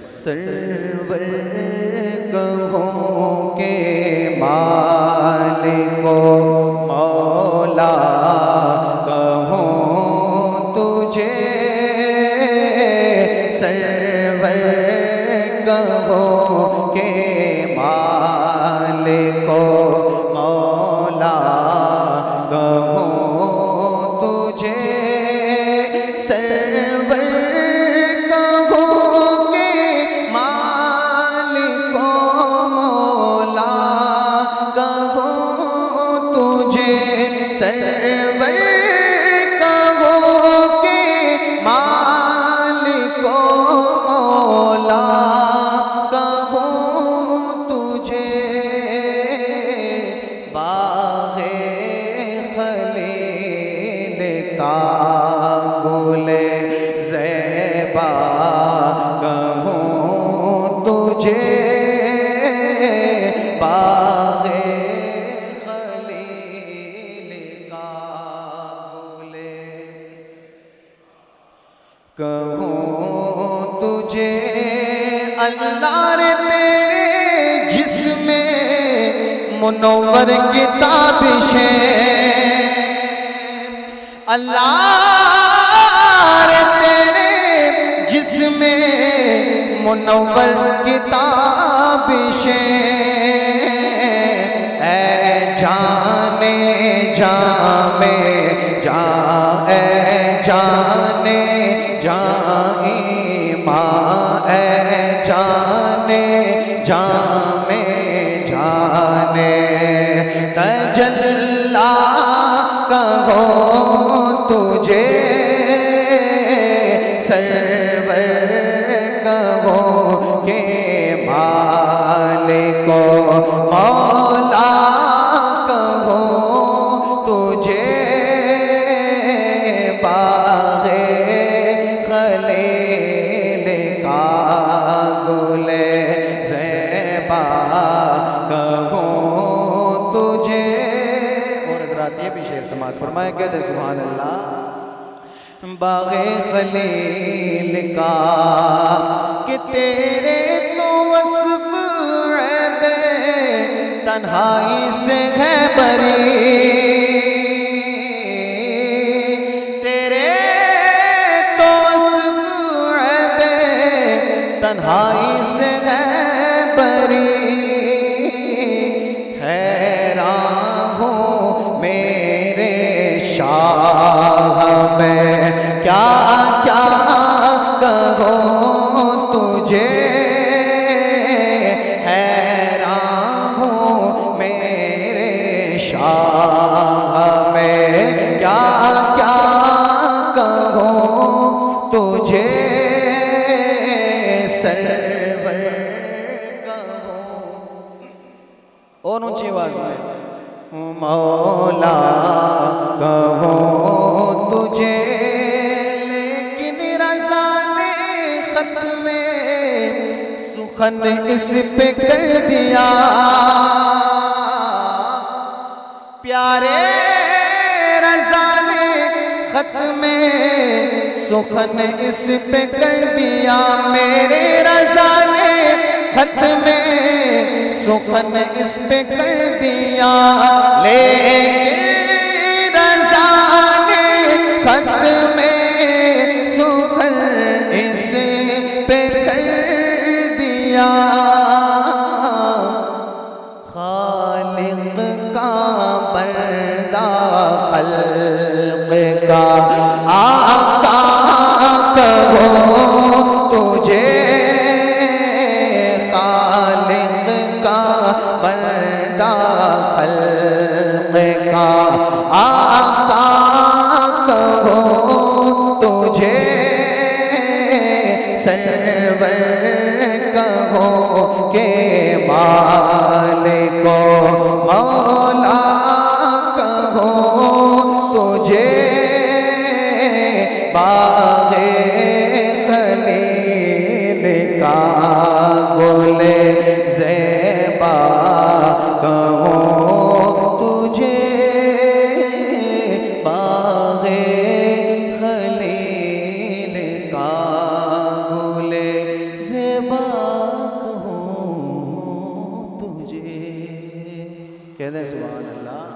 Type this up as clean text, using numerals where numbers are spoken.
سرور کہوں کہ مالک و مولا کہوں تجھے، سرور کہوں کہ مالک و مولا کہوں تجھے، سرور سرور کہوں کہ مالک و مولا کہوں تجھے، باغ خلیل کا گل زیبا کہوں تجھے، باغ کہوں تجھے، اللہ رے تیرے جسم منور کی تابشیں، اللہ رے تیرے جسم منور کی تابشیں، اے جانے جاں میں جاں، اے جانے جاں ایمان، اے جانے جاں میں جانے تجلی کہوں تجھے، سرور کہوں کہ مالک و مولا کہوں تجھے، باغ خلیل کا گل زیبا کہوں تجھے۔ اور حضرات یہ بھی شعر سماعت فرمائے، کہتے سبحان اللہ۔ باغ خلیل کا کہ تیرے تو وصف عیب تنہائی سے ہے بری، تنہائی سے ہے بری، حیران ہوں میرے شاہ میں کیا کیا کہوں تجھے، حیران ہوں میرے شاہ میں کیا کیا کہوں تجھے، سرور کہوں، اور اونچی آواز میں مولا کہوں تجھے، لیکن رضا نے خط میں سخن اس پہ کر دیا، پیارے رضا نے خط میں سخن اس پہ کر دیا، میرے رضا نے خط میں سخن اس پہ کر دیا، لیکن رضا نے خط میں سخن اس پہ کر دیا، خالق کا بندہ خلق کا آقا کہوں تجھے، خالق کا بندہ خلق کا آقا کہوں تجھے، سرور کہوں کہ مالک و مولا کہوں تجھے، باغ خلیل کا گل زیبا کہوں تجھے، باغ خلیل کا گل زیبا باغ ہوں تجھے. کہہ دیں سبحان اللہ.